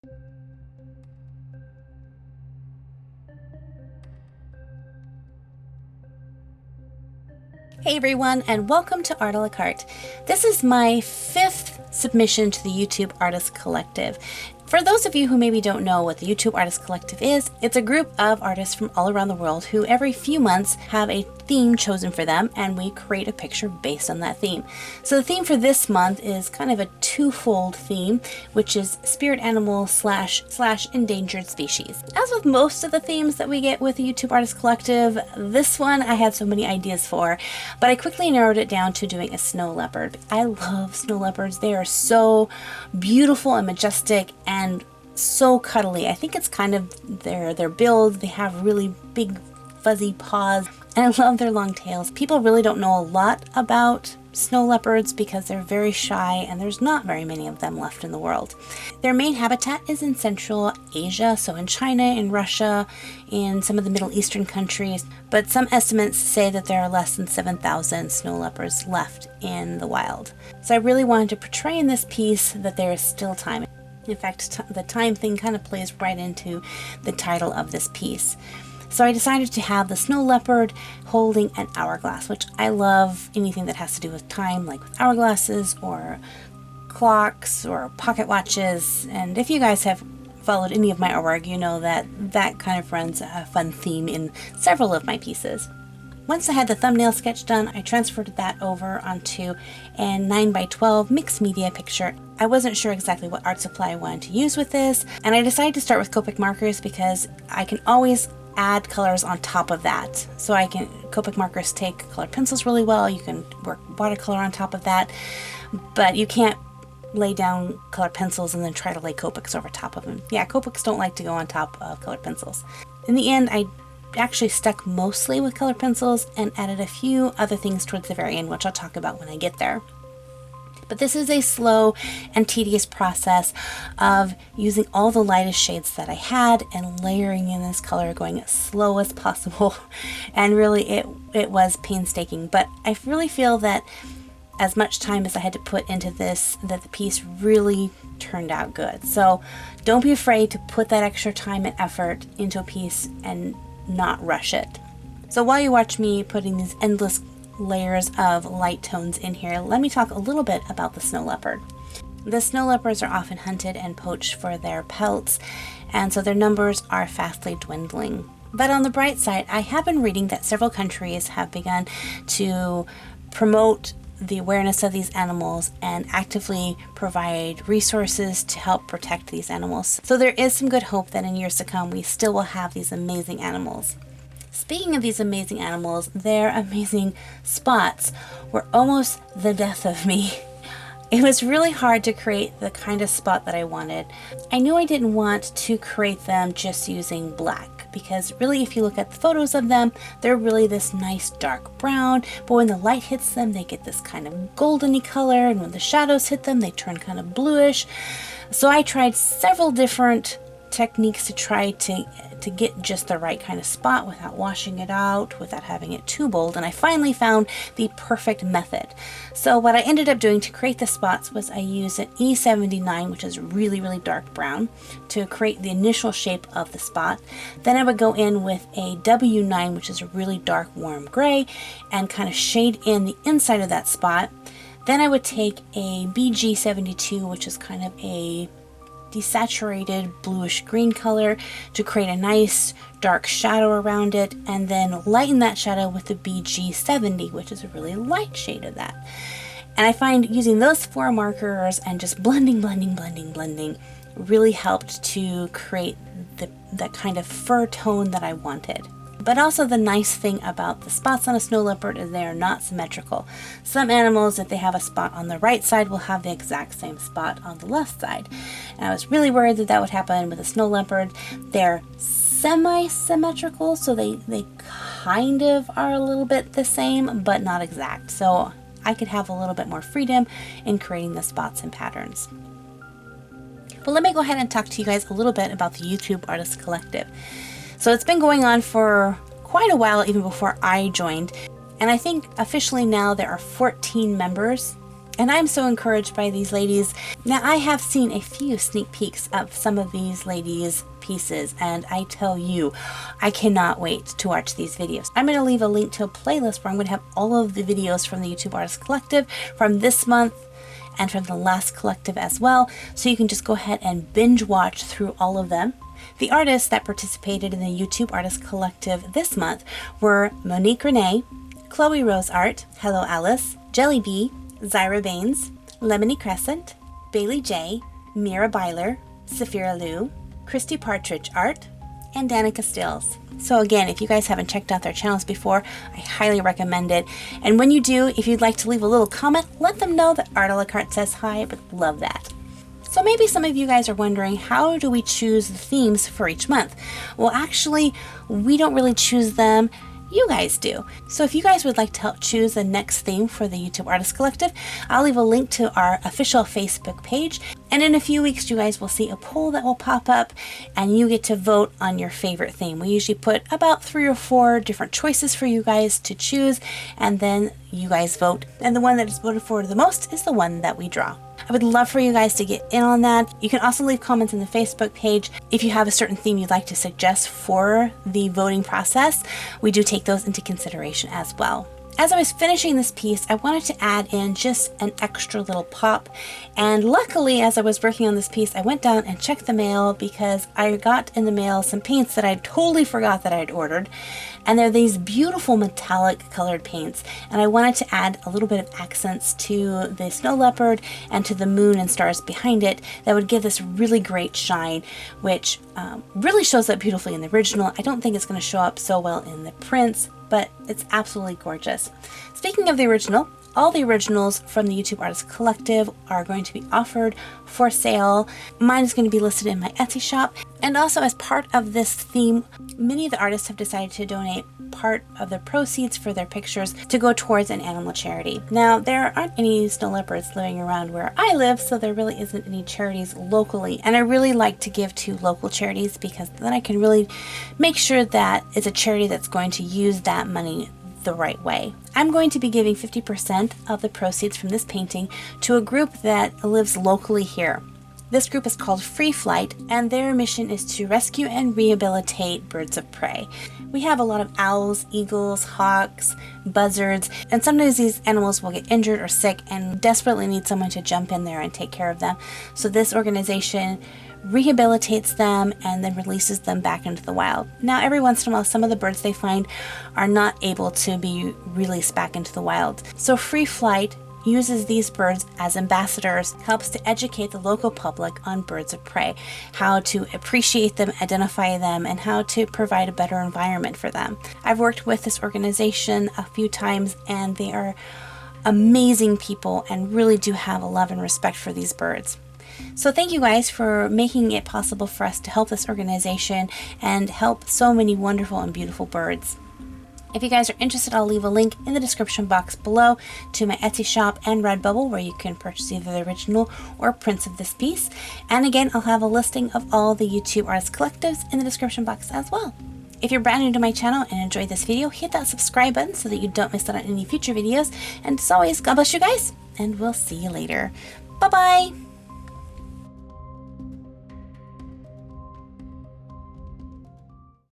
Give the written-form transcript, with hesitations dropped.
Hey everyone, and welcome to Art a la Carte. This is my 5th submission to the YouTube Artist Collective. For those of you who maybe don't know what the YouTube Artist Collective is, it's a group of artists from all around the world who every few months have a theme chosen for them, and we create a picture based on that theme. So the theme for this month is kind of a twofold theme, which is spirit animal slash endangered species. As with most of the themes that we get with the YouTube Artist Collective, this one I had so many ideas for, but I quickly narrowed it down to doing a snow leopard. I love snow leopards. They are so beautiful and majestic and so cuddly. I think it's kind of their build. They have really big fuzzy paws, and I love their long tails. People really don't know a lot about snow leopards because they're very shy and there's not very many of them left in the world. Their main habitat is in Central Asia, so in China, in Russia, in some of the Middle Eastern countries, but some estimates say that there are less than 7,000 snow leopards left in the wild. So I really wanted to portray in this piece that there is still time. In fact, the time thing kind of plays right into the title of this piece. So I decided to have the snow leopard holding an hourglass, which I love anything that has to do with time, like with hourglasses or clocks or pocket watches. And if you guys have followed any of my artwork, you know that that kind of runs a fun theme in several of my pieces. Once I had the thumbnail sketch done, I transferred that over onto a 9x12 mixed media picture. I wasn't sure exactly what art supply I wanted to use with this, and I decided to start with Copic markers because I can always add colors on top of that. So Copic markers take colored pencils really well. You can work watercolor on top of that, but you can't lay down colored pencils and then try to lay Copics over top of them. Yeah, Copics don't like to go on top of colored pencils. In the end, I actually stuck mostly with colored pencils and added a few other things towards the very end, which I'll talk about when I get there. But this is a slow and tedious process of using all the lightest shades that I had and layering in this color, going as slow as possible. And really it was painstaking, but I really feel that as much time as I had to put into this, that the piece really turned out good. So don't be afraid to put that extra time and effort into a piece and not rush it. So while you watch me putting these endless layers of light tones in here, let me talk a little bit about the snow leopard. The snow leopards are often hunted and poached for their pelts, and so their numbers are fastly dwindling. But on the bright side, I have been reading that several countries have begun to promote the awareness of these animals and actively provide resources to help protect these animals. So there is some good hope that in years to come we still will have these amazing animals. Speaking of these amazing animals, their amazing spots were almost the death of me. It was really hard to create the kind of spot that I wanted. I knew I didn't want to create them just using black, because really if you look at the photos of them, they're really this nice dark brown, but when the light hits them, they get this kind of goldeny color, and when the shadows hit them, they turn kind of bluish. So I tried several different techniques to try to get just the right kind of spot without washing it out, without having it too bold, and I finally found the perfect method. So what I ended up doing to create the spots was I used an E79, which is really dark brown, to create the initial shape of the spot. Then I would go in with a W9, which is a really dark warm gray, and kind of shade in the inside of that spot. Then I would take a BG72, which is kind of a desaturated bluish green color, to create a nice dark shadow around it, and then lighten that shadow with the BG70, which is a really light shade of that. And I find using those 4 markers and just blending really helped to create that kind of fur tone that I wanted. But also the nice thing about the spots on a snow leopard is they are not symmetrical. Some animals, if they have a spot on the right side, will have the exact same spot on the left side. And I was really worried that would happen with a snow leopard. They're semi-symmetrical, so they kind of are a little bit the same, but not exact. So I could have a little bit more freedom in creating the spots and patterns. But let me go ahead and talk to you guys a little bit about the YouTube Artist Collective. So it's been going on for quite a while, even before I joined. And I think officially now there are 14 members. And I'm so encouraged by these ladies. Now, I have seen a few sneak peeks of some of these ladies' pieces, and I tell you, I cannot wait to watch these videos. I'm going to leave a link to a playlist where I'm going to have all of the videos from the YouTube Artist Collective from this month and from the last collective as well, so you can just go ahead and binge watch through all of them. The artists that participated in the YouTube Artist Collective this month were Monique Renee, Chloe Rose Art, Hello Alice, Jelly Bee, Zyra Baines, Lemony Crescent, Bailey J, Mira Byler, Saphira Liu, Christy Partridge Art, and Danica Stills. So again, if you guys haven't checked out their channels before, I highly recommend it. And when you do, if you'd like to leave a little comment, let them know that Art a la Carte says hi. I would love that. So maybe some of you guys are wondering, how do we choose the themes for each month? Well, actually, we don't really choose them. You guys do. So if you guys would like to help choose the next theme for the YouTube Artist Collective, I'll leave a link to our official Facebook page. And in a few weeks, you guys will see a poll that will pop up and you get to vote on your favorite theme. We usually put about 3 or 4 different choices for you guys to choose, and then you guys vote. And the one that is voted for the most is the one that we draw. I would love for you guys to get in on that. You can also leave comments in the Facebook page if you have a certain theme you'd like to suggest for the voting process. We do take those into consideration as well. As I was finishing this piece, I wanted to add in just an extra little pop, and luckily as I was working on this piece, I went down and checked the mail because I got in the mail some paints that I totally forgot that I'd ordered, and they're these beautiful metallic colored paints, and I wanted to add a little bit of accents to the Sow Leopard and to the moon and stars behind it that would give this really great shine, which really shows up beautifully in the original. I don't think it's going to show up so well in the prints, but it's absolutely gorgeous. Speaking of the original, all the originals from the YouTube Artist Collective are going to be offered for sale. Mine is going to be listed in my Etsy shop. And also, as part of this theme, many of the artists have decided to donate part of the proceeds for their pictures to go towards an animal charity. Now, there aren't any snow leopards living around where I live, so there really isn't any charities locally. And I really like to give to local charities because then I can really make sure that it's a charity that's going to use that money the right way. I'm going to be giving 50% of the proceeds from this painting to a group that lives locally here. This group is called Free Flight, and their mission is to rescue and rehabilitate birds of prey. We have a lot of owls, eagles, hawks, buzzards, and sometimes these animals will get injured or sick and desperately need someone to jump in there and take care of them. So this organization rehabilitates them and then releases them back into the wild. Now, every once in a while, some of the birds they find are not able to be released back into the wild. So Free Flight uses these birds as ambassadors, helps to educate the local public on birds of prey, how to appreciate them, identify them, and how to provide a better environment for them. I've worked with this organization a few times, and they are amazing people and really do have a love and respect for these birds. So thank you guys for making it possible for us to help this organization and help so many wonderful and beautiful birds. If you guys are interested, I'll leave a link in the description box below to my Etsy shop and Redbubble, where you can purchase either the original or prints of this piece. And again, I'll have a listing of all the YouTube Artist Collectives in the description box as well. If you're brand new to my channel and enjoyed this video, hit that subscribe button so that you don't miss out on any future videos. And as always, God bless you guys, and we'll see you later. Bye-bye!